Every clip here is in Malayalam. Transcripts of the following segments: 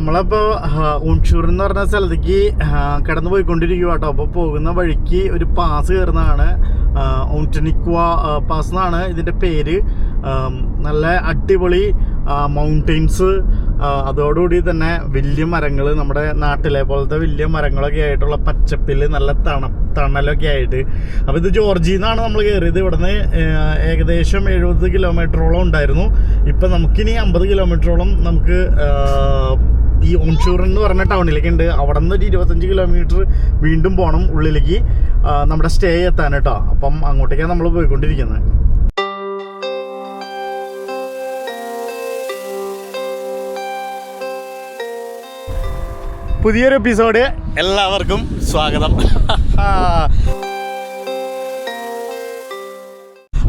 നമ്മളപ്പോൾ ഓൺഷൂർ എന്ന് പറഞ്ഞ സ്ഥലത്തേക്ക് കടന്നു പോയിക്കൊണ്ടിരിക്കുക കേട്ടോ. അപ്പോൾ പോകുന്ന വഴിക്ക് ഒരു പാസ് കയറുന്നതാണ്, ഓൺറ്റനിക്വ പാസ് എന്നാണ് ഇതിൻ്റെ പേര്. നല്ല അടിപൊളി മൗണ്ടെയിൻസ്, അതോടുകൂടി തന്നെ വലിയ മരങ്ങൾ, നമ്മുടെ നാട്ടിലെ പോലത്തെ വലിയ മരങ്ങളൊക്കെ ആയിട്ടുള്ള പച്ചപ്പിൽ നല്ല തണലൊക്കെ ആയിട്ട്. അപ്പോൾ ഇത് ജോർജിയിൽ നിന്നാണ് നമ്മൾ കയറിയത്. ഇവിടുന്ന് ഏകദേശം 70 കിലോമീറ്ററോളം ഉണ്ടായിരുന്നു. ഇപ്പം നമുക്കിനി 50 കിലോമീറ്ററോളം നമുക്ക് ഈ ഓൺഷൂർ എന്ന് പറഞ്ഞ ടൗണിലേക്ക് ഉണ്ട്. അവിടെ നിന്ന് ഒരു 25 കിലോമീറ്റർ വീണ്ടും പോകണം ഉള്ളിലേക്ക് നമ്മുടെ സ്റ്റേ എത്താൻ കേട്ടോ. അപ്പം അങ്ങോട്ടേക്കാണ് നമ്മൾ പോയിക്കൊണ്ടിരിക്കുന്നത്. പുതിയൊരു എപ്പിസോഡ് എല്ലാവർക്കും സ്വാഗതം.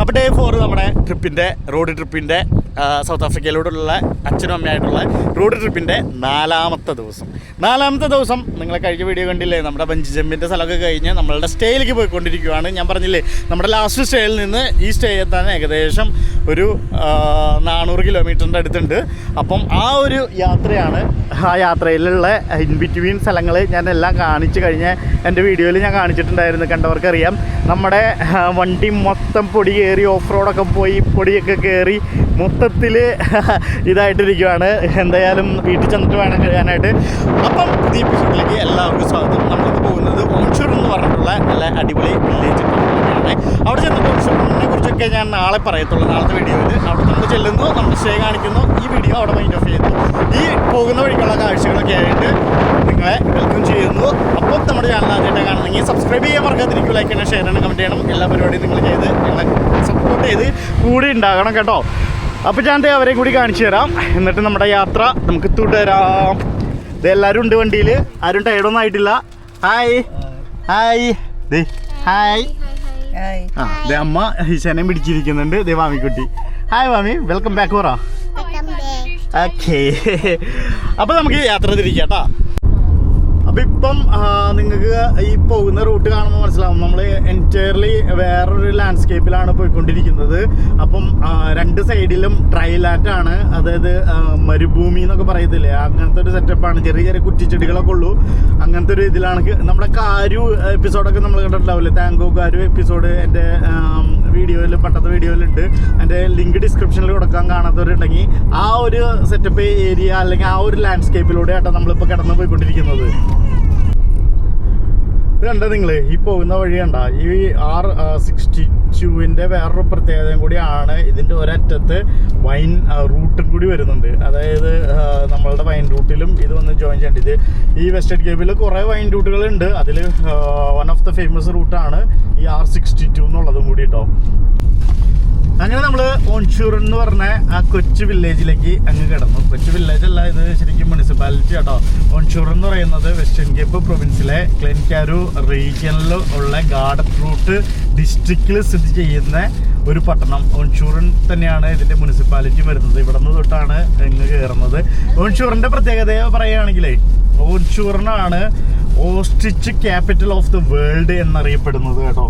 അപ്പോൾ ഡേ 4 നമ്മുടെ റോഡ് ട്രിപ്പിൻ്റെ സൗത്ത് ആഫ്രിക്കയിലൂടെയുള്ള അച്ഛനും അമ്മയായിട്ടുള്ള റോഡ് ട്രിപ്പിൻ്റെ നാലാമത്തെ ദിവസം നിങ്ങൾ കഴിഞ്ഞ വീഡിയോ കണ്ടില്ലേ, നമ്മുടെ ബഞ്ചി ജമ്പിൻ്റെ സ്ഥലമൊക്കെ കഴിഞ്ഞ് നമ്മളുടെ സ്റ്റേയിലേക്ക് പോയിക്കൊണ്ടിരിക്കുകയാണ്. ഞാൻ പറഞ്ഞില്ലേ, നമ്മുടെ ലാസ്റ്റ് സ്റ്റേയിൽ നിന്ന് ഈ സ്റ്റേ എത്താൻ ഏകദേശം ഒരു 400 കിലോമീറ്ററിൻ്റെ അടുത്തുണ്ട്. അപ്പം ആ ഒരു യാത്രയാണ്. ആ യാത്രയിലുള്ള ഇൻ ബിറ്റ്വീൻ സ്ഥലങ്ങൾ ഞാൻ എല്ലാം കാണിച്ചു കഴിഞ്ഞ എൻ്റെ വീഡിയോയിൽ ഞാൻ കാണിച്ചിട്ടുണ്ടായിരുന്നു. കണ്ടവർക്കറിയാം, നമ്മുടെ വണ്ടി മൊത്തം പൊടി കയറി, ഓഫ് റോഡൊക്കെ പോയി പൊടിയൊക്കെ കയറി മൊത്തത്തിൽ ഇതായിട്ടിരിക്കുകയാണ്. എന്തായാലും വീട്ടിൽ ചെന്നിട്ട് വേണം കഴിയാനായിട്ട്. അപ്പം ഈ എപ്പിസോഡിലേക്ക് എല്ലാവർക്കും സ്വാഗതം. നമ്മളിത് പോകുന്നത് ഓൺഷൂർ എന്ന് പറഞ്ഞിട്ടുള്ള നല്ല അടിപൊളി വില്ലേജ് ആണ്. അവിടെ ചെന്നിട്ട് ഓൺഷൂറിനെ കുറിച്ചൊക്കെ ഞാൻ നാളെ പറയത്തുള്ളൂ, നാളത്തെ വീഡിയോയിൽ. അവിടെ നമ്മൾ ചെല്ലുന്നു, നമ്മൾ സ്റ്റേ കാണിക്കുന്നു. ഈ വീഡിയോ അവിടെ മൈൻഡ് ഓഫ് ചെയ്യുന്നു. ഈ പോകുന്ന വഴിക്കുള്ള കാഴ്ചകളൊക്കെ ആയിട്ട് നിങ്ങളെ വെൽക്കം ചെയ്യുന്നു. അപ്പം നമ്മുടെ ചാനൽ ആദ്യമായിട്ട് കാണുന്നെങ്കിൽ സബ്സ്ക്രൈബ് ചെയ്യാൻ മറക്കാതിരിക്കും. ലൈക്ക് ചെയ്യണം, ഷെയർ ചെയ്യണം, കമൻറ്റ് ചെയ്യണം. എല്ലാ പരിപാടിയും നിങ്ങൾ ചെയ്ത് ഞങ്ങളെ സപ്പോർട്ട് ചെയ്ത് കൂടി ഉണ്ടാകണം കേട്ടോ. അപ്പോൾ ഞാൻ അവരെയും കൂടി കാണിച്ചു തരാം. എന്നിട്ട് നമ്മുടെ യാത്ര നമുക്ക് തുടരാം. ഇതെല്ലാവരും ഉണ്ട് വണ്ടിയിൽ, ആരും ടയർഡൊന്നും ആയിട്ടില്ല. ഹായ് ഹായ് ദേ ഹായ്. ആ ദേ അമ്മ ഈശാനെയും പിടിച്ചിരിക്കുന്നുണ്ട്. ദേ വാമിക്കുട്ടി. Hi Vami, welcome back. പറ ഓക്കേ. അപ്പോൾ നമുക്ക് യാത്ര തിരിക്കാം കേട്ടോ. അപ്പം ഇപ്പം നിങ്ങൾക്ക് ഈ പോകുന്ന റൂട്ട് കാണുമ്പോൾ മനസ്സിലാവും, നമ്മൾ എൻറ്റയർലി വേറൊരു ലാൻഡ്സ്കേപ്പിലാണ് പോയിക്കൊണ്ടിരിക്കുന്നത്. അപ്പം രണ്ട് സൈഡിലും ഡ്രൈ ലാൻഡാണ്, അതായത് മരുഭൂമി എന്നൊക്കെ പറയത്തില്ലേ, അങ്ങനത്തെ ഒരു സെറ്റപ്പാണ്. ചെറിയ ചെറിയ കുറ്റിച്ചെടികളൊക്കെ ഉള്ളൂ. അങ്ങനത്തെ ഒരു ഇതിലാണ്. നമ്മുടെ കാരു എപ്പിസോഡൊക്കെ നമ്മൾ കണ്ടിട്ടുണ്ടാവില്ലേ, താങ്കോ കാരു എപ്പിസോഡ് എൻ്റെ പണ്ടത്തെ വീഡിയോയിലുണ്ട്. എൻ്റെ ലിങ്ക് ഡിസ്ക്രിപ്ഷനിൽ കൊടുക്കാൻ കാണാത്തവരുണ്ടെങ്കിൽ ആ ഒരു സെറ്റപ്പ് ഏരിയ അല്ലെങ്കിൽ ആ ഒരു ലാൻഡ്സ്കേപ്പിലൂടെ ആട്ടോ നമ്മളിപ്പോൾ കടന്നു പോയിക്കൊണ്ടിരിക്കുന്നത്. കണ്ട നിങ്ങൾ ഈ പോകുന്ന വഴി കണ്ട, ഈ R62 വേറൊരു പ്രത്യേകതയും കൂടിയാണ്. ഇതിൻ്റെ ഒരറ്റത്ത് വൈൻ റൂട്ടും കൂടി വരുന്നുണ്ട്. അതായത് നമ്മളുടെ വൈൻ റൂട്ടിലും ഇത് വന്ന് ജോയിൻ ചെയ്യേണ്ടത്. ഈ വെസ്റ്റേൺ കേപ്പിൽ കുറേ വൈൻ റൂട്ടുകളുണ്ട്. അതിൽ വൺ ഓഫ് ദ ഫേമസ് റൂട്ടാണ് ഈ R62 എന്നുള്ളതും കൂടി കേട്ടോ. അങ്ങനെ നമ്മൾ ഓൺഷൂർ എന്ന് പറഞ്ഞ ആ കൊച്ചു വില്ലേജിലേക്ക് അങ്ങ് കിടന്നു. കൊച്ചു വില്ലേജ് അല്ല, ഇത് ശരിക്കും മുനിസിപ്പാലിറ്റി കേട്ടോ. ഓൺഷൂർ എന്ന് പറയുന്നത് വെസ്റ്റേൺ കേപ്പ് പ്രൊവിൻസിലെ ക്ലെൻകാരു റീജിയനിൽ ഉള്ള ഗാർഡൻ റൂട്ട് ഡിസ്ട്രിക്റ്റിൽ സ്ഥിതി ചെയ്യുന്ന ഒരു പട്ടണം. ഓൺഷൂറിൻ തന്നെയാണ് ഇതിൻ്റെ മുനിസിപ്പാലിറ്റി വരുന്നത്. ഇവിടെ നിന്ന് തൊട്ടാണ് ഇങ്ങ് കയറുന്നത്. ഓൺഷൂറിൻ്റെ പ്രത്യേകത പറയുകയാണെങ്കിലേ, ഓൺഷൂറിനാണ് ostrich capital of the world എന്നറിയപ്പെടുന്നത് കേട്ടോ.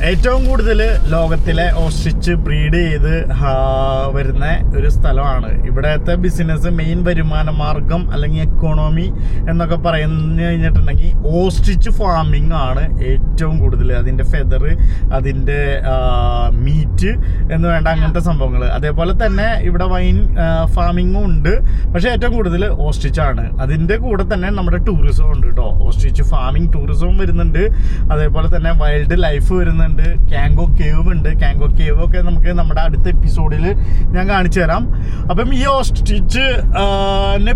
ഏറ്റവും കൂടുതൽ ലോകത്തിലെ ഓസ്ട്രിച്ച് ബ്രീഡ് ചെയ്ത് വരുന്ന ഒരു സ്ഥലമാണ്. ഇവിടത്തെ ബിസിനസ് മെയിൻ വരുമാന മാർഗം അല്ലെങ്കിൽ എക്കോണമി എന്നൊക്കെ പറഞ്ഞു കഴിഞ്ഞിട്ടുണ്ടെങ്കിൽ ഓസ്ട്രിച്ച് ഫാമിംഗ് ആണ് ഏറ്റവും കൂടുതൽ. അതിൻ്റെ ഫെദർ, അതിൻ്റെ മീറ്റ് എന്ന് വേണ്ട അങ്ങനത്തെ സംഭവങ്ങൾ. അതേപോലെ തന്നെ ഇവിടെ വൈൻ ഫാമിങ്ങും ഉണ്ട്, പക്ഷേ ഏറ്റവും കൂടുതൽ ഓസ്ട്രിച്ചാണ്. അതിൻ്റെ കൂടെ തന്നെ നമ്മുടെ ടൂറിസം ഉണ്ട് കേട്ടോ. ഓസ്ട്രിച്ച് ഫാമിംഗ് ടൂറിസവും വരുന്നുണ്ട്. അതേപോലെ തന്നെ വൈൽഡ് ലൈഫ് വരുന്നുണ്ട്. കാങ്കോ കേവ് ഉണ്ട്. കാങ്കോ കേവ് ഒക്കെ നമുക്ക് നമ്മുടെ അടുത്ത എപ്പിസോഡിൽ ഞാൻ കാണിച്ചു തരാം. അപ്പം ഈ ഓസ്ട്രിച്ച്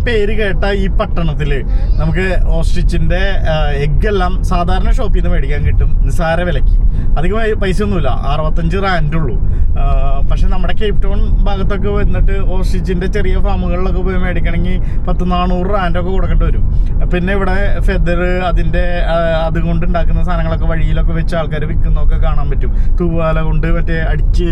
പേര് കേട്ട ഈ പട്ടണത്തിൽ നമുക്ക് ഓസ്ട്രിച്ചിൻ്റെ എഗ്ഗെല്ലാം സാധാരണ ഷോപ്പിൽ നിന്ന് മേടിക്കാൻ കിട്ടും നിസ്സാര വിലയ്ക്ക്. അധികം പൈസ ഒന്നുമില്ല, 65 റാൻഡുള്ളൂ. പക്ഷെ നമ്മുടെ കേപ്പ് ടൗൺ ഭാഗത്തൊക്കെ വന്നിട്ട് ഓസ്ട്രിച്ചിൻ്റെ ചെറിയ ഫാമുകളിലൊക്കെ പോയി മേടിക്കണമെങ്കിൽ 100-400 റാൻഡൊക്കെ കൊടുക്കേണ്ടി വരും. പിന്നെ ഇവിടെ ഫെദർ, അതിൻ്റെ അതുകൊണ്ട് ഉണ്ടാക്കുന്ന സാധനങ്ങളൊക്കെ വഴിയിലൊക്കെ വെച്ച് ആൾക്കാർ വിൽക്കുന്നതൊക്കെ കാണാൻ പറ്റും. തൂവാല കൊണ്ട് മറ്റേ അടിച്ച്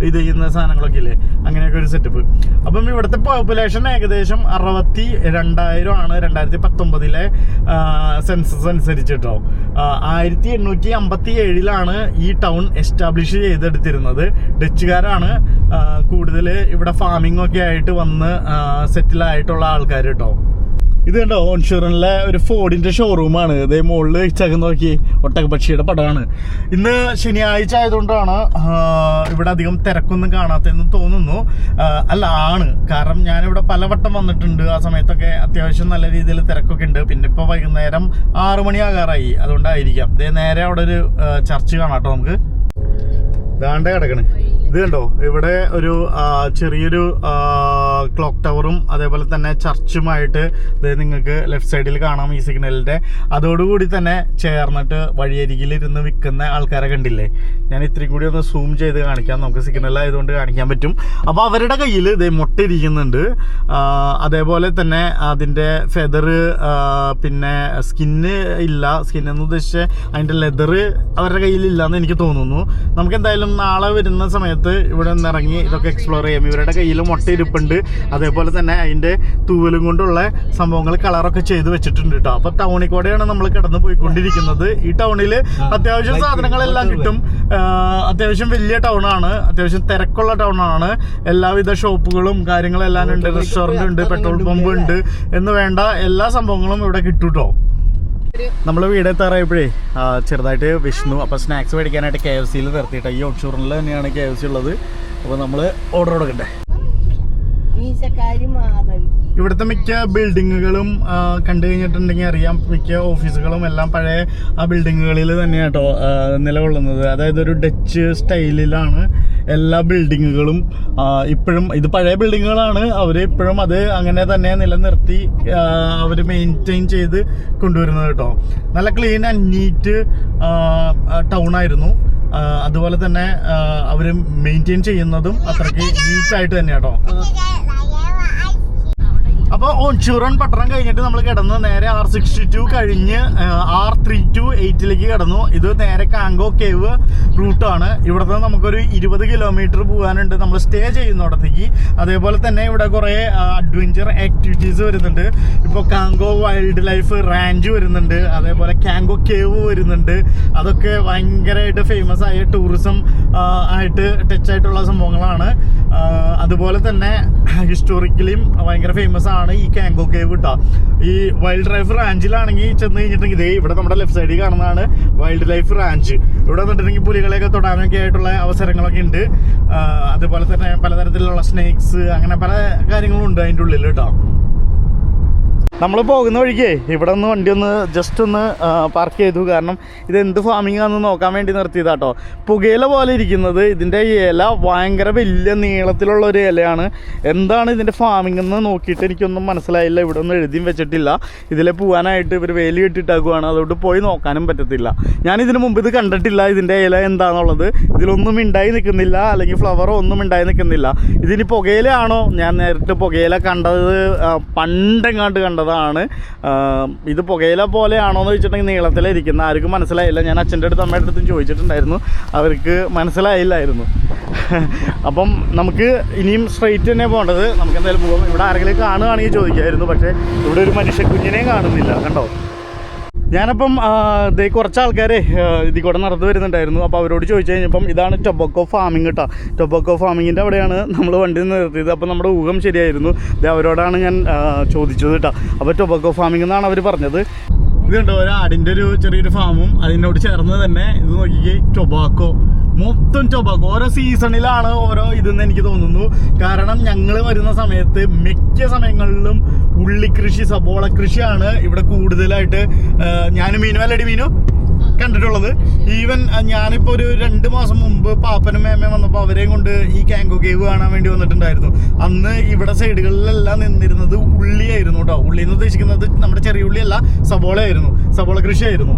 ഇത് ചെയ്യുന്ന സാധനങ്ങളൊക്കെ ഇല്ലേ, അങ്ങനെയൊക്കെ ഒരു സെറ്റപ്പ്. അപ്പം ഇവിടുത്തെ പോപ്പുലേഷൻ ഏകദേശം 62,000 ആണ് 2019 സെൻസസ് അനുസരിച്ചിട്ടോ. 1857 ഈ ടൗൺ എസ്റ്റാബ്ലിഷ് ചെയ്തെടുത്തിരുന്നത്. ഡച്ചുകാരാണ് കൂടുതൽ ഇവിടെ ഫാമിംഗ് ഒക്കെ ആയിട്ട് വന്ന് സെറ്റിൽ ആയിട്ടുള്ള ആൾക്കാർ കേട്ടോ. ഇത് കണ്ടോ ഓൺഷൂറിലെ ഒരു ഫോർഡിന്റെ ഷോറൂമാണ്. ഇതേ മുകളിൽ വെച്ചൊക്കെ നോക്കി ഒട്ടകപക്ഷിയുടെ പടമാണ്. ഇന്ന് ശനിയാഴ്ച ആയതുകൊണ്ടാണ് ഇവിടെ അധികം തിരക്കൊന്നും കാണാത്തതെന്ന് തോന്നുന്നു. അല്ല ആണ്, കാരണം ഞാനിവിടെ പലവട്ടം വന്നിട്ടുണ്ട്. ആ സമയത്തൊക്കെ അത്യാവശ്യം നല്ല രീതിയിൽ തിരക്കൊക്കെ ഉണ്ട്. പിന്നെ ഇപ്പോൾ വൈകുന്നേരം 6 മണി ആകാറായി, അതുകൊണ്ടായിരിക്കാം. ഇതേ നേരെ അവിടെ ഒരു ചർച്ച് കാണാം കേട്ടോ. നമുക്ക് ദാണ്ട കിടക്കണ്. ഇത് കണ്ടോ, ഇവിടെ ഒരു ചെറിയൊരു ക്ലോക്ക് ടവറും അതേപോലെ തന്നെ ചർച്ചുമായിട്ട് നിങ്ങൾക്ക് ലെഫ്റ്റ് സൈഡിൽ കാണാം ഈ സിഗ്നലിന്റെ. അതോടുകൂടി തന്നെ ചേർന്നിട്ട് വഴിയരികിൽ ഇരുന്ന് വിൽക്കുന്ന ആൾക്കാരെ കണ്ടില്ലേ? ഞാൻ ഇത്രയും കൂടി ഒന്ന് സൂം ചെയ്ത് കാണിക്കാം. നമുക്ക് സിഗ്നൽ ആയതുകൊണ്ട് കാണിക്കാൻ പറ്റും. അപ്പോൾ അവരുടെ കയ്യിൽ ഇതേ മുട്ടയിരിക്കുന്നുണ്ട്. അതേപോലെ തന്നെ അതിൻ്റെ ഫെദർ, പിന്നെ സ്കിന്ന് ഇല്ല. സ്കിന്നെന്ന് ഉദ്ദേശിച്ച് അതിൻ്റെ ലെതർ അവരുടെ കയ്യിലില്ലാന്ന് എനിക്ക് തോന്നുന്നു. നമുക്ക് എന്തായാലും നാളെ വരുന്ന സമയത്ത് ഇവിടെ നിന്ന് ഇറങ്ങി ഇതൊക്കെ എക്സ്പ്ലോർ ചെയ്യാം. ഇവരുടെ കയ്യിൽ മുട്ട ഇരിപ്പുണ്ട്. അതേപോലെ തന്നെ അതിൻ്റെ തൂവലും കൊണ്ടുള്ള സംഭവങ്ങൾ കളറൊക്കെ ചെയ്ത് വെച്ചിട്ടുണ്ട് കേട്ടോ. അപ്പോൾ ടൗണിൽ കൂടെയാണ് നമ്മൾ കിടന്ന് പോയിക്കൊണ്ടിരിക്കുന്നത്. ഈ ടൗണിൽ അത്യാവശ്യം സാധനങ്ങളെല്ലാം കിട്ടും. അത്യാവശ്യം വലിയ ടൗണാണ്, അത്യാവശ്യം തിരക്കുള്ള ടൗണാണ്. എല്ലാവിധ ഷോപ്പുകളും കാര്യങ്ങളെല്ലാം ഉണ്ട്. റെസ്റ്റോറൻറ്റ് ഉണ്ട്, പെട്രോൾ പമ്പ് ഉണ്ട് എന്ന് വേണ്ട എല്ലാ സംഭവങ്ങളും ഇവിടെ കിട്ടും കേട്ടോ. നമ്മൾ വീടെത്താറായപ്പോഴേ ചെറുതായിട്ട് വിഷ്ണു. അപ്പോൾ സ്നാക്സ് മേടിക്കാനായിട്ട് KFC നിർത്തിയിട്ട്, ഈ ഓൺഷൂറിൽ തന്നെയാണ് KFC ഉള്ളത്. അപ്പോൾ നമ്മൾ ഓർഡർ കൊടുക്കണ്ടേ. ഇവിടുത്തെ മിക്ക ബിൽഡിങ്ങുകളും കണ്ടു കഴിഞ്ഞിട്ടുണ്ടെങ്കിൽ അറിയാം, മിക്ക ഓഫീസുകളും എല്ലാം പഴയ ആ ബിൽഡിങ്ങുകളിൽ തന്നെയാണ് കേട്ടോ നിലകൊള്ളുന്നത്. അതായത് ഒരു ഡച്ച് സ്റ്റൈലിലാണ് എല്ലാ ബിൽഡിങ്ങുകളും ഇപ്പോഴും. ഇത് പഴയ ബിൽഡിങ്ങുകളാണ്, അവർ ഇപ്പോഴും അത് അങ്ങനെ തന്നെ നിലനിർത്തി അവർ മെയിൻറ്റെയിൻ ചെയ്ത് കൊണ്ടുവരുന്നത് കേട്ടോ. നല്ല ക്ലീൻ ആൻഡ് നീറ്റ് ടൗൺ ആയിരുന്നു. അതുപോലെ തന്നെ അവർ മെയിൻറ്റെയിൻ ചെയ്യുന്നതും അത്രയ്ക്ക് നീറ്റായിട്ട് തന്നെ കേട്ടോ. അപ്പോൾ ഓൺഷൂറൻ പട്ടണം കഴിഞ്ഞിട്ട് നമ്മൾ കിടന്ന് നേരെ R62 കഴിഞ്ഞ് R328 കിടന്നു. ഇത് നേരെ കാങ്കോ കേവ് റൂട്ടാണ്. ഇവിടുത്തെ നമുക്കൊരു 20 കിലോമീറ്റർ പോകാനുണ്ട് നമ്മൾ സ്റ്റേ ചെയ്യുന്നിടത്തേക്ക്. അതേപോലെ തന്നെ ഇവിടെ കുറേ അഡ്വഞ്ചർ ആക്ടിവിറ്റീസ് വരുന്നുണ്ട്. ഇപ്പോൾ കാങ്കോ വൈൽഡ് ലൈഫ് റാഞ്ച് വരുന്നുണ്ട്, അതേപോലെ കാങ്കോ കേവ് വരുന്നുണ്ട്. അതൊക്കെ ഭയങ്കരമായിട്ട് ഫേമസ് ആയ ടൂറിസം ആയിട്ട് ടച്ച് ആയിട്ടുള്ള സംഭവങ്ങളാണ്. അതുപോലെ തന്നെ ഹിസ്റ്റോറിക്കലിയും ഭയങ്കര ഫേമസ് ആണ് ഈ കാങ്കോ കേവ് കിട്ടാ. ഈ വൈൽഡ് ലൈഫ് റാഞ്ചിലാണെങ്കിൽ ചെന്ന് കഴിഞ്ഞിട്ടുണ്ടെങ്കിൽ ഇതേ ഇവിടെ നമ്മുടെ ലെഫ്റ്റ് സൈഡിൽ കാണുന്നതാണ് വൈൽഡ് ലൈഫ് റാഞ്ച്. ഇവിടെ വന്നിട്ടുണ്ടെങ്കിൽ പുലികളെയൊക്കെ തൊടാനൊക്കെ ആയിട്ടുള്ള അവസരങ്ങളൊക്കെ ഉണ്ട്. അതുപോലെ തന്നെ പലതരത്തിലുള്ള സ്നേക്സ്, അങ്ങനെ പല കാര്യങ്ങളും ഉണ്ട് അതിൻ്റെ ഉള്ളിൽ കേട്ടോ. നമ്മൾ പോകുന്ന വഴിക്ക് ഇവിടെ ഒന്ന് വണ്ടി ഒന്ന് ജസ്റ്റ് ഒന്ന് പാർക്ക് ചെയ്തു. കാരണം ഇത് എന്ത് ഫാമിംഗ് ആണെന്ന് നോക്കാൻ വേണ്ടി നിർത്തിയതാട്ടോ. പുകയില പോലെ ഇരിക്കുന്നത്, ഇതിൻ്റെ ഇല ഭയങ്കര വലിയ നീളത്തിലുള്ള ഒരു ഇലയാണ്. എന്താണ് ഇതിൻ്റെ ഫാമിംഗ് എന്ന് നോക്കിയിട്ട് എനിക്കൊന്നും മനസ്സിലായില്ല. ഇവിടെ ഒന്നും എഴുതിയും വെച്ചിട്ടില്ല. ഇതിലെ പോകാനായിട്ട് ഇവർ വേലി കെട്ടിട്ടാക്കുവാണ്, അതുകൊണ്ട് പോയി നോക്കാനും പറ്റത്തില്ല. ഞാൻ ഇതിനു മുമ്പ് ഇത് കണ്ടിട്ടില്ല, ഇതിൻ്റെ ഇല എന്താണെന്നുള്ളത്. ഇതിലൊന്നും ഉണ്ടായി നിൽക്കുന്നില്ല, അല്ലെങ്കിൽ ഫ്ലവറോ ഒന്നും ഉണ്ടായി നിൽക്കുന്നില്ല. ഇതിന് പുകയിലാണോ? ഞാൻ നേരിട്ട് പുകയില കണ്ടത് പണ്ടെങ്ങാണ്ട് കണ്ടതാണ്. ഇത് പുകയില പോലെയാണോ എന്ന് വെച്ചിട്ടുണ്ടെങ്കിൽ നീളത്തിലിരിക്കുന്ന ആർക്കും മനസ്സിലായില്ല. ഞാൻ അച്ഛൻ്റെ അടുത്ത് അമ്മയുടെ അടുത്തും ചോദിച്ചിട്ടുണ്ടായിരുന്നു, അവർക്ക് മനസ്സിലായില്ലായിരുന്നു. അപ്പം നമുക്ക് ഇനിയും സ്ട്രെയിറ്റ് തന്നെ പോകേണ്ടത്. നമുക്ക് എന്തായാലും പോകാം. ഇവിടെ ആരെങ്കിലും കാണുകയാണെങ്കിൽ ചോദിക്കായിരുന്നു, പക്ഷേ ഇവിടെ ഒരു മനുഷ്യക്കുഞ്ഞിനെയും കാണുന്നില്ല. കണ്ടോ? ഞാനപ്പം ഇതേ കുറച്ച് ആൾക്കാരെ ഇതിൽ കൂടെ നടന്നു വരുന്നുണ്ടായിരുന്നു. അപ്പോൾ അവരോട് ചോദിച്ചു കഴിഞ്ഞപ്പം ഇതാണ് ടൊബാക്കോ ഫാമിംഗ് കേട്ടോ. ടൊബാക്കോ ഫാമിങ്ങിൻ്റെ അവിടെയാണ് നമ്മൾ വണ്ടി നിർത്തിയത്. അപ്പോൾ നമ്മുടെ ഊഹം ശരിയായിരുന്നു. ഇത് അവരോടാണ് ഞാൻ ചോദിച്ചത് കേട്ടോ. അപ്പോൾ ടൊബാക്കോ ഫാമിംഗ് എന്നാണ് അവർ പറഞ്ഞത്. ഇതുണ്ടോ ഒരു ആടിൻ്റെ ഒരു ചെറിയൊരു ഫാമും അതിനോട് ചേർന്ന് തന്നെ ഇത് നോക്കിക്കേ ടൊബാക്കോ, മൊത്തം ടൊബാക്കോ. ഓരോ സീസണിലാണ് ഓരോ ഇതെന്ന് എനിക്ക് തോന്നുന്നു. കാരണം ഞങ്ങൾ വരുന്ന സമയത്ത് മിക്ക സമയങ്ങളിലും ഉള്ളിക്കൃഷി, സബോള കൃഷിയാണ് ഇവിടെ കൂടുതലായിട്ട്. ഞാനും മീനും അല്ലടി മീനു കണ്ടിട്ടുള്ളത്. ഈവൻ ഞാനിപ്പോൾ ഒരു 2 മാസം മുമ്പ് പാപ്പനും മേമയും വന്നപ്പോൾ അവരെയും കൊണ്ട് ഈ കാങ്കോ കേവ് കാണാൻ വേണ്ടി വന്നിട്ടുണ്ടായിരുന്നു. അന്ന് ഇവിടെ സൈഡുകളിലെല്ലാം നിന്നിരുന്നത് ഉള്ളിയായിരുന്നു കേട്ടോ. ഉള്ളി എന്ന് ഉദ്ദേശിക്കുന്നത് നമ്മുടെ ചെറിയ ഉള്ളിയല്ല, സബോളയായിരുന്നു, സബോള കൃഷിയായിരുന്നു.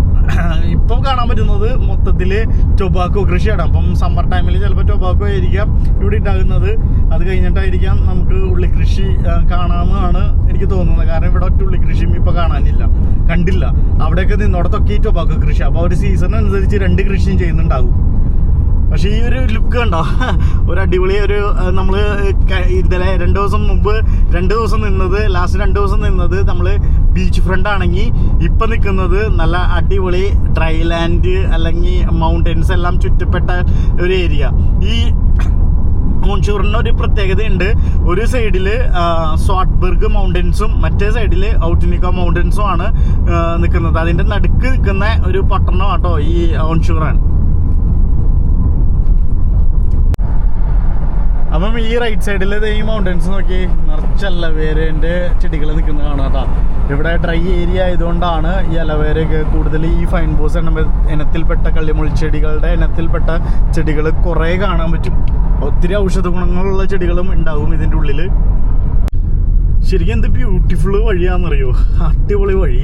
ഇപ്പോൾ കാണാൻ പറ്റുന്നത് മൊത്തത്തിൽ ടൊബാക്കോ കൃഷിയാണ്. അപ്പം സമ്മർ ടൈമിൽ ചിലപ്പോൾ ടൊബാക്കോ ആയിരിക്കാം ഇവിടെ ഉണ്ടാകുന്നത്. അത് കഴിഞ്ഞിട്ടായിരിക്കാം നമുക്ക് ഉള്ളിക്കൃഷി കാണാമെന്നാണ് എനിക്ക് തോന്നുന്നത്. കാരണം ഇവിടെ ഒറ്റ ഉള്ളിക്കൃഷിയും ഇപ്പോൾ കണ്ടില്ല. അവിടെയൊക്കെ നിന്നോടത്തൊക്കെ ഈ ടൊബാക്കോ കൃഷി. അപ്പോൾ ഒരു സീസണനുസരിച്ച് 2 കൃഷിയും ചെയ്യുന്നുണ്ടാകും. പക്ഷേ ഈ ഒരു ലുക്ക് കണ്ടോ, ഒരു അടിപൊളി ഒരു നമ്മൾ ഇന്നലെ 2 ദിവസം മുമ്പ് 2 ദിവസം നിന്നത്, ലാസ്റ്റ് 2 ദിവസം നിന്നത് നമ്മൾ ബീച്ച് ഫ്രണ്ട് ആണെങ്കിൽ ഇപ്പം നിൽക്കുന്നത് നല്ല അടിപൊളി ഡ്രൈ ലാൻഡ് അല്ലെങ്കിൽ മൗണ്ടൻസ് എല്ലാം ചുറ്റപ്പെട്ട ഒരു ഏരിയ. ഈ ഓൺഷോറിന് ഒരു പ്രത്യേകതയുണ്ട്. ഒരു സൈഡിൽ സ്വാട്ട്ബർഗ് മൗണ്ടൻസും മറ്റേ സൈഡിൽ ഔട്ട്നിക്ക മൗണ്ടൻസും ആണ് നിൽക്കുന്നത്. അതിൻ്റെ നടുക്ക് നിൽക്കുന്ന ഒരു പട്ടണം കേട്ടോ ഈ ഓൺഷോറാണ്. അപ്പം ഈ റൈറ്റ് സൈഡിൽ ഈ മൗണ്ടൻസ് നോക്കി നിറച്ച് അലവേരേൻ്റെ ചെടികൾ നിൽക്കുന്നത് കാണാം കേട്ടോ. ഇവിടെ ഡ്രൈ ഏരിയ ആയതുകൊണ്ടാണ് ഈ അലവേരയൊക്കെ കൂടുതൽ ഈ ഫൈൻ ബോസ് ഇനത്തിൽപ്പെട്ട കള്ളിമുൾച്ചെടികളുടെ ഇനത്തിൽപ്പെട്ട ചെടികൾ കുറേ കാണാൻ പറ്റും. ഒത്തിരി ഔഷധ ഗുണങ്ങളുള്ള ചെടികളും ഉണ്ടാവും ഇതിൻ്റെ ഉള്ളിൽ. ശരിക്കും എന്ത് ബ്യൂട്ടിഫുൾ വഴിയാണെന്നറിയോ, അടിപൊളി വഴി,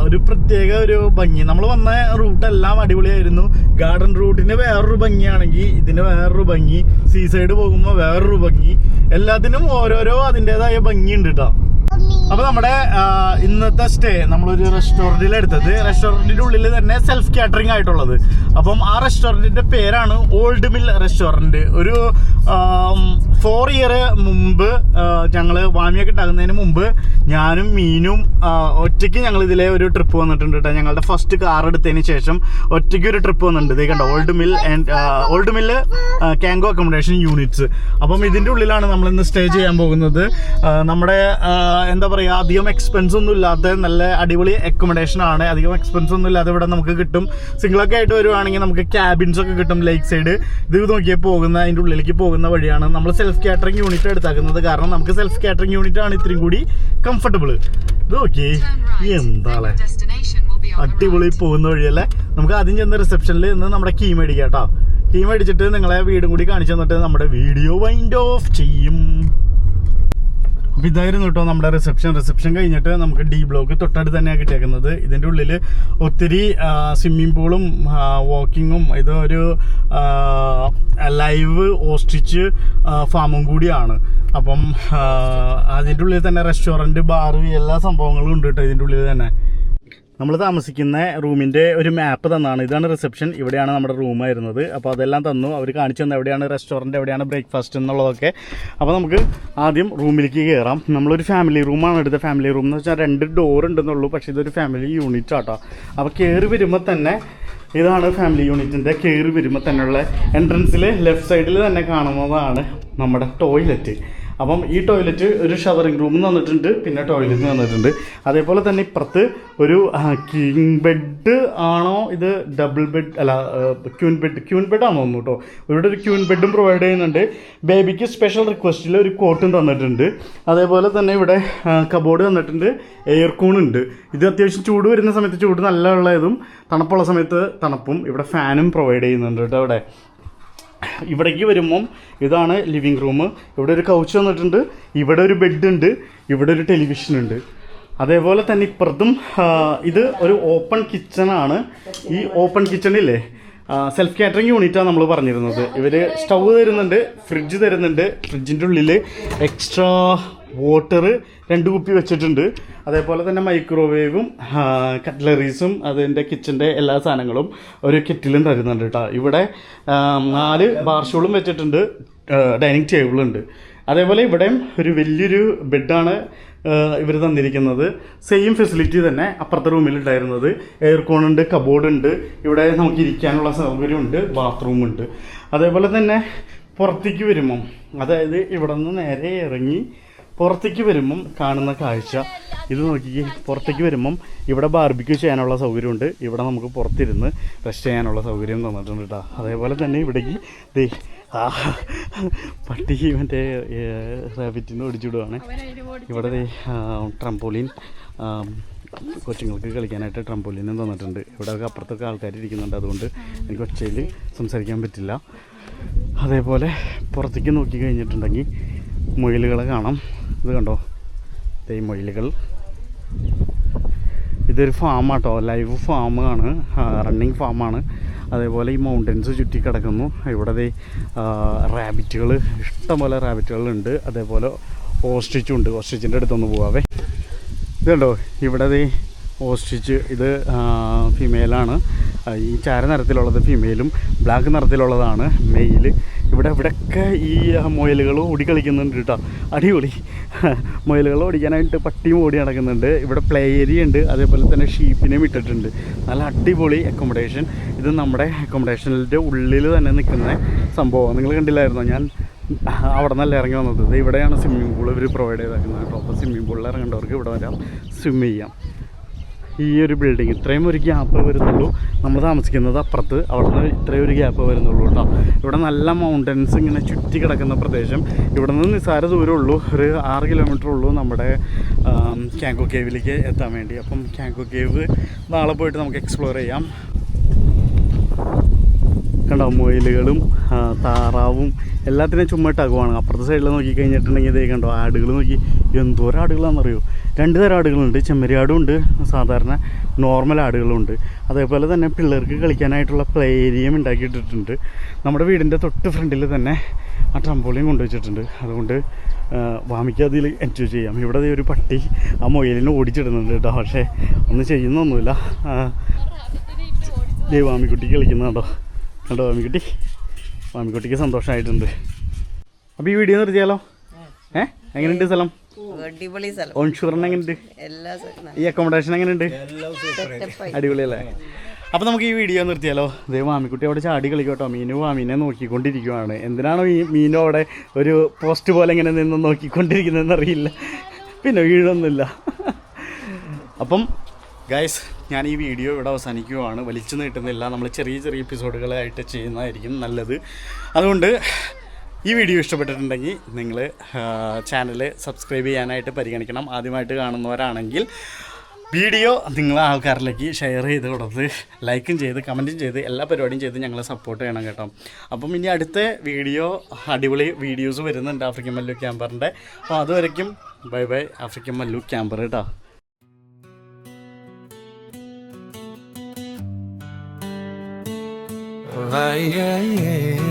ഒരു പ്രത്യേക ഒരു ഭംഗി. നമ്മൾ വന്ന റൂട്ടെല്ലാം അടിപൊളിയായിരുന്നു. ഗാർഡൻ റൂട്ടിന് വേറൊരു ഭംഗിയാണെങ്കിൽ ഇതിന് വേറൊരു ഭംഗി, സീ സൈഡ് പോകുമ്പോൾ വേറൊരു ഭംഗി, എല്ലാത്തിനും ഓരോരോ അതിൻ്റെതായ ഭംഗിയുണ്ട് കേട്ടോ. അപ്പോൾ നമ്മുടെ ഇന്നത്തെ സ്റ്റേ നമ്മളൊരു റെസ്റ്റോറൻറ്റിൽ എടുത്തത്. റെസ്റ്റോറൻറ്റിൻ്റെ ഉള്ളിൽ തന്നെ സെൽഫ് കാറ്ററിംഗ് ആയിട്ടുള്ളത്. അപ്പം ആ റെസ്റ്റോറൻറ്റിൻ്റെ പേരാണ് ഓൾഡ് മിൽ റെസ്റ്റോറൻറ്റ്. ഒരു 4 ഇയർ മുമ്പ് ഞങ്ങൾ വാമിയൊക്കെ ഉണ്ടാകുന്നതിന് മുമ്പ് ഞാനും മീനും ഒറ്റയ്ക്ക് ഞങ്ങൾ ഇതിലെ ഒരു ട്രിപ്പ് വന്നിട്ടുണ്ട് കേട്ടോ. ഞങ്ങളുടെ ഫസ്റ്റ് കാർ എടുത്തതിന് ശേഷം ഒറ്റയ്ക്ക് ഒരു ട്രിപ്പ് വന്നിട്ടുണ്ട്. ഇതേ കണ്ടോ, ഓൾഡ് മില്ല് കാങ്കോ അക്കോമഡേഷൻ യൂണിറ്റ്സ്. അപ്പം ഇതിൻ്റെ ഉള്ളിലാണ് നമ്മളിന്ന് സ്റ്റേ ചെയ്യാൻ പോകുന്നത്. നമ്മുടെ എന്താ പറയുക, അധികം എക്സ്പെൻസ് ഒന്നും ഇല്ലാത്ത നല്ല അടിപൊളി അക്കോമഡേഷൻ ആണ്. അധികം എക്സ്പെൻസ് ഒന്നും ഇല്ലാതെ ഇവിടെ നമുക്ക് കിട്ടും. സിംഗിളൊക്കെ ആയിട്ട് വരുവാണെങ്കിൽ നമുക്ക് ക്യാബിൻസ് ഒക്കെ കിട്ടും ലേക്ക് സൈഡ്. ഇത് നോക്കിയാൽ പോകുന്ന അതിൻ്റെ ഉള്ളിലേക്ക് പോകുന്ന വഴിയാണ്. നമ്മൾ സെൽഫ് കാറ്ററിംഗ് യൂണിറ്റ് എടുത്താക്കുന്നത്. കാരണം നമുക്ക് സെൽഫ് കാറ്ററിംഗ് യൂണിറ്റ് ആണ് ഇത്രയും കൂടി കംഫർട്ടബിൾ. ഇത് നോക്കിയേ എന്താളെ അടിപൊളി പോകുന്ന വഴിയല്ലേ. നമുക്ക് ആദ്യം ചെന്ന റിസപ്ഷനിൽ നിന്ന് നമ്മുടെ കീ മേടിക്കാം കേട്ടോ. കീ മേടിച്ചിട്ട് നിങ്ങളെ വീടും കൂടി കാണിച്ചു തന്നിട്ട് നമ്മുടെ വീഡിയോ വൈൻഡ് ഓഫ് ചെയ്യും. അപ്പോൾ ഇതായിരുന്നു കേട്ടോ നമ്മുടെ റിസപ്ഷൻ കഴിഞ്ഞിട്ട് നമുക്ക് ഡി ബ്ലോക്ക് തൊട്ടടുത്ത് തന്നെയാണ് കിട്ടിയേക്കുന്നത്. ഇതിൻ്റെ ഉള്ളിൽ ഒത്തിരി സ്വിമ്മിംഗ് പൂളും വാക്കിങ്ങും ഇതൊരു ലൈവ് ഓസ്ട്രിച്ച് ഫാമും കൂടിയാണ്. അപ്പം അതിൻ്റെ ഉള്ളിൽ തന്നെ റെസ്റ്റോറൻറ്റ്, ബാറ്, എല്ലാ സംഭവങ്ങളും ഉണ്ട് കേട്ടോ ഇതിൻ്റെ ഉള്ളിൽ തന്നെ. നമ്മൾ താമസിക്കുന്ന റൂമിൻ്റെ ഒരു മാപ്പ് തന്നാണ്. ഇതാണ് റിസപ്ഷൻ, ഇവിടെയാണ് നമ്മുടെ റൂമായിരുന്നത്. അപ്പോൾ അതെല്ലാം തന്നു, അവർ കാണിച്ചു തന്നു എവിടെയാണ് റെസ്റ്റോറൻറ്റ്, എവിടെയാണ് ബ്രേക്ക്ഫാസ്റ്റ് എന്നുള്ളതൊക്കെ. അപ്പോൾ നമുക്ക് ആദ്യം റൂമിലേക്ക് കയറാം. നമ്മളൊരു ഫാമിലി റൂമാണ് എടുത്തത്. ഫാമിലി റൂം എന്ന് വെച്ചാൽ 2 ഡോർ ഉണ്ടെന്നുള്ളൂ, പക്ഷേ ഇതൊരു ഫാമിലി യൂണിറ്റ് ആട്ടോ. അപ്പോൾ കയറി വരുമ്പോൾ തന്നെ ഇതാണ് ഫാമിലി യൂണിറ്റിൻ്റെ. കയറി വരുമ്പോൾ തന്നെയുള്ള എൻട്രൻസിൽ ലെഫ്റ്റ് സൈഡിൽ തന്നെ കാണുന്നതാണ് നമ്മുടെ ടോയ്ലറ്റ്. അപ്പം ഈ ടോയ്ലറ്റ് ഒരു ഷവറിങ് റൂം തന്നിട്ടുണ്ട്, പിന്നെ ടോയ്ലറ്റ് തന്നിട്ടുണ്ട്. അതേപോലെ തന്നെ ഇപ്പുറത്ത് ഒരു കിങ് ബെഡ് ആണോ ഇത് ഡബിൾ ബെഡ് അല്ല ക്യൂൻ ബെഡ് ആണോ തോന്നുന്നു കേട്ടോ. ഇവിടെ ഒരു ക്യൂൻ ബെഡും പ്രൊവൈഡ് ചെയ്യുന്നുണ്ട്. ബേബിക്ക് സ്പെഷ്യൽ റിക്വസ്റ്റിൽ ഒരു കോട്ടും തന്നിട്ടുണ്ട്. അതേപോലെ തന്നെ ഇവിടെ കബോർഡ് തന്നിട്ടുണ്ട്, എയർ കൂൺ ഉണ്ട്. ഇത് അത്യാവശ്യം ചൂട് വരുന്ന സമയത്ത് ചൂട് നല്ല ഉള്ളതും തണുപ്പുള്ള സമയത്ത് തണുപ്പും. ഇവിടെ ഫാനും പ്രൊവൈഡ് ചെയ്യുന്നുണ്ട് കേട്ടോ. ഇവിടെ ഇവിടേക്ക് വരുമ്പം ഇതാണ് ലിവിങ് റൂം. ഇവിടെ ഒരു കൗച്ച് വന്നിട്ടുണ്ട്, ഇവിടെ ഒരു ബെഡ് ഉണ്ട്, ഇവിടെ ഒരു ടെലിവിഷൻ ഉണ്ട്. അതേപോലെ തന്നെ ഇപ്പുറത്തും ഇത് ഒരു ഓപ്പൺ കിച്ചണാണ്. ഈ ഓപ്പൺ കിച്ചണില്ലേ സെൽഫ് കാറ്ററിംഗ് യൂണിറ്റാണ് നമ്മൾ പറഞ്ഞിരുന്നത്. ഇവർ സ്റ്റൗവ് തരുന്നുണ്ട്, ഫ്രിഡ്ജ് തരുന്നുണ്ട്. ഫ്രിഡ്ജിൻ്റെ ഉള്ളിൽ എക്സ്ട്രാ വാട്ടർ 2 കുപ്പി വെച്ചിട്ടുണ്ട്. അതേപോലെ തന്നെ മൈക്രോവേവും കട്ട്ലറീസും അതിൻ്റെ കിച്ചൻ്റെ എല്ലാ സാധനങ്ങളും ഒരു കെറ്റിലും തരുന്നുണ്ട് കേട്ടോ. ഇവിടെ 4 ബാർ സ്റ്റൂളും വെച്ചിട്ടുണ്ട്, ഡൈനിങ് ടേബിളുണ്ട്. അതേപോലെ ഇവിടെയും ഒരു വലിയൊരു ബെഡാണ് ഇവർ തന്നിരിക്കുന്നത്. സെയിം ഫെസിലിറ്റി തന്നെ അപ്പുറത്തെ റൂമിലുണ്ടായിരുന്നത്. എയർകോണുണ്ട്, കബോർഡുണ്ട്, ഇവിടെ നമുക്ക് ഇരിക്കാനുള്ള സൗകര്യമുണ്ട്, ബാത്റൂമുണ്ട്. അതേപോലെ തന്നെ പുറത്തേക്ക് വരുമ്പം, അതായത് ഇവിടെ നിന്ന് നേരെ ഇറങ്ങി പുറത്തേക്ക് വരുമ്പം കാണുന്ന കാഴ്ച ഇത് നോക്കി. പുറത്തേക്ക് വരുമ്പം ഇവിടെ ബാർബിക്യൂ ചെയ്യാനുള്ള സൗകര്യമുണ്ട്. ഇവിടെ നമുക്ക് പുറത്തിരുന്ന് റെസ്റ്റ് ചെയ്യാനുള്ള സൗകര്യം തന്നിട്ടുണ്ട് കേട്ടോ. അതേപോലെ തന്നെ ഇവിടേക്ക് പട്ടി മറ്റേ റാബിറ്റിനെ ഓടിച്ചിടുവാണ്. ഇവിടെ ട്രംപോളിൻ കൊച്ചുങ്ങൾക്ക് കളിക്കാനായിട്ട് ട്രംപോളിനും തന്നിട്ടുണ്ട്. ഇവിടെ അപ്പുറത്തൊക്കെ ആൾക്കാർ ഇരിക്കുന്നുണ്ട്, അതുകൊണ്ട് എനിക്ക് ഒച്ചയിൽ സംസാരിക്കാൻ പറ്റില്ല. അതേപോലെ പുറത്തേക്ക് നോക്കി കഴിഞ്ഞിട്ടുണ്ടെങ്കിൽ മുയലുകളെ കാണാം. ഇത് കണ്ടോ, ഈ മുയലുകൾ. ഇതൊരു ഫാമാട്ടോ, ലൈവ് ഫാമാണ്, റണ്ണിങ് ഫാമാണ്. അതേപോലെ ഈ മൗണ്ടൻസ് ചുറ്റി കിടക്കുന്നു. ഇവിടെ റാബിറ്റുകൾ, ഇഷ്ടംപോലെ റാബിറ്റുകളുണ്ട്. അതേപോലെ ഓസ്ട്രിച്ചും ഉണ്ട്. ഓസ്ട്രിച്ചിൻ്റെ അടുത്തൊന്ന് പോവാവേ. ഇത് കണ്ടോ, ഇവിടെ ഓസ്ട്രിച്ച്, ഇത് ഫീമെയിലാണ്. ഈ ചാര നിറത്തിലുള്ളത് ഫീമെയിലും ബ്ലാക്ക് നിറത്തിലുള്ളതാണ് മെയിൽ. ഇവിടെയൊക്കെ ഈ മുയലുകൾ ഓടിക്കളിക്കുന്നുണ്ട് കേട്ടോ. അടിപൊളി മുയലുകൾ ഓടിക്കാനായിട്ട് പട്ടിയും ഓടി നടക്കുന്നുണ്ട്. ഇവിടെ പ്ലേ ഏരിയ ഉണ്ട്, അതേപോലെ തന്നെ ഷീപ്പിനെയും ഇട്ടിട്ടുണ്ട്. നല്ല അടിപൊളി അക്കോമഡേഷൻ. ഇത് നമ്മുടെ അക്കോമഡേഷനിൻ്റെ ഉള്ളിൽ തന്നെ നിൽക്കുന്ന സംഭവം. നിങ്ങൾ കണ്ടില്ലായിരുന്നോ, ഞാൻ അവിടെ നിന്നല്ല ഇറങ്ങി വന്നത്. ഇവിടെയാണ് സ്വിമ്മിംഗ് പൂൾ ഇവർ പ്രൊവൈഡ് ചെയ്തേക്കുന്നത് കേട്ടോ. അപ്പോൾ സ്വിമ്മിംഗ് പൂളിൽ ഇറങ്ങേണ്ടവർക്ക് ഇവിടെ വരാം, സ്വിം ചെയ്യാം. ഈ ഒരു ബിൽഡിങ് ഇത്രയും ഒരു ഗ്യാപ്പ് വരുന്നുള്ളൂ. നമ്മൾ താമസിക്കുന്നത് അപ്പുറത്ത്, അവിടെ നിന്ന് ഇത്രയും ഒരു ഗ്യാപ്പ് വരുന്നുള്ളൂ കേട്ടോ. ഇവിടെ നല്ല മൗണ്ടൻസ് ഇങ്ങനെ ചുറ്റി കിടക്കുന്ന പ്രദേശം. ഇവിടെ നിന്ന് നിസ്സാര ദൂരമേ ഉള്ളൂ, ഒരു 6 കിലോമീറ്റർ ഉള്ളൂ നമ്മുടെ ക്യാങ്കോ കേവിലേക്ക് എത്താൻ വേണ്ടി. അപ്പം ക്യാങ്കോ കേവ് നാളെ പോയിട്ട് നമുക്ക് എക്സ്പ്ലോർ ചെയ്യാം. കണ്ടോ, മുയലുകളും താറാവും എല്ലാത്തിനും ചുമ്മാ ടകുവാണ്. അപ്പുറത്തെ സൈഡിൽ നോക്കി കഴിഞ്ഞിട്ടുണ്ടെങ്കിൽ ഇതേ കണ്ടോ, ആടുകൾ നോക്കി, എന്തോരം ആടുകളാണെന്നറിയോ. 2 തരം ആടുകളുണ്ട്, ചെമ്മരിയാടും ഉണ്ട്, സാധാരണ നോർമൽ ആടുകളുണ്ട്. അതേപോലെ തന്നെ പിള്ളേർക്ക് കളിക്കാനായിട്ടുള്ള പ്ലേ ഏരിയയും ഉണ്ടാക്കിയിട്ടിട്ടുണ്ട്. നമ്മുടെ വീടിൻ്റെ തൊട്ട് ഫ്രണ്ടിൽ തന്നെ ആ ട്രംപോളിയും കൊണ്ടുവച്ചിട്ടുണ്ട്. അതുകൊണ്ട് വാമിക്ക് അതിൽ എൻജോയ് ചെയ്യാം. ഇവിടെ ഒരു പട്ടി ആ മുയലിനെ ഓടിച്ചിടുന്നുണ്ട് കേട്ടോ, പക്ഷേ ഒന്നും ചെയ്യുന്നൊന്നുമില്ല. വാമിക്കുട്ടി കളിക്കുന്നുണ്ടോ, കണ്ടോ വാമിക്കുട്ടിക്ക് സന്തോഷമായിട്ടുണ്ട്. അപ്പോൾ ഈ വീഡിയോ നിർത്തിയാലോ? എങ്ങനെയുണ്ട് സ്ഥലം? അടിപൊളി സ്ഥലം. ഓൺഷൂറിന് എങ്ങനെയുണ്ട്? ഈ അക്കോമഡേഷൻ എങ്ങനെയുണ്ട്? അടിപൊളിയല്ലേ? അപ്പോൾ നമുക്ക് ഈ വീഡിയോ നിർത്തിയാലോ? ദേ മാമിക്കുട്ടി അവിടെ ചാടി കളിക്കോട്ടോ. മീനു മാമീനെ നോക്കിക്കൊണ്ടിരിക്കുവാണ്. എന്തിനാണോ ഈ മീനു അവിടെ ഒരു പോസ്റ്റ് പോലെ ഇങ്ങനെ നിന്ന് നോക്കിക്കൊണ്ടിരിക്കുന്നതെന്ന് അറിയില്ല. പിന്നെ വീഴൊന്നുമില്ല. അപ്പം ഗൈസ്, ഞാൻ ഈ വീഡിയോ ഇവിടെ അവസാനിക്കുകയാണ്. വലിച്ചു നീട്ടുന്നില്ല, നമ്മൾ ചെറിയ ചെറിയ എപ്പിസോഡുകളായിട്ട് ചെയ്യുന്നതായിരിക്കും നല്ലത്. അതുകൊണ്ട് ഈ വീഡിയോ ഇഷ്ടപ്പെട്ടിട്ടുണ്ടെങ്കിൽ നിങ്ങൾ ചാനൽ സബ്സ്ക്രൈബ് ചെയ്യാനായിട്ട് പരിഗണിക്കണം. ആദ്യമായിട്ട് കാണുന്നവരാണെങ്കിൽ വീഡിയോ നിങ്ങളെ ആൾക്കാരിലേക്ക് ഷെയർ ചെയ്ത് കൊടുത്ത് ലൈക്കും ചെയ്ത് കമൻറ്റും ചെയ്ത് എല്ലാ പരിപാടിയും ചെയ്ത് ഞങ്ങളെ സപ്പോർട്ട് ചെയ്യണം കേട്ടോ. അപ്പം ഇനി അടുത്ത വീഡിയോ അടിപൊളി വീഡിയോസ് വരുന്നുണ്ട് ആഫ്രിക്കൻ മല്ലു ക്യാമ്പറിൻ്റെ. അപ്പോൾ അതുവരയ്ക്കും bye bye African Mallu camper കേട്ടോ. yeah, yeah.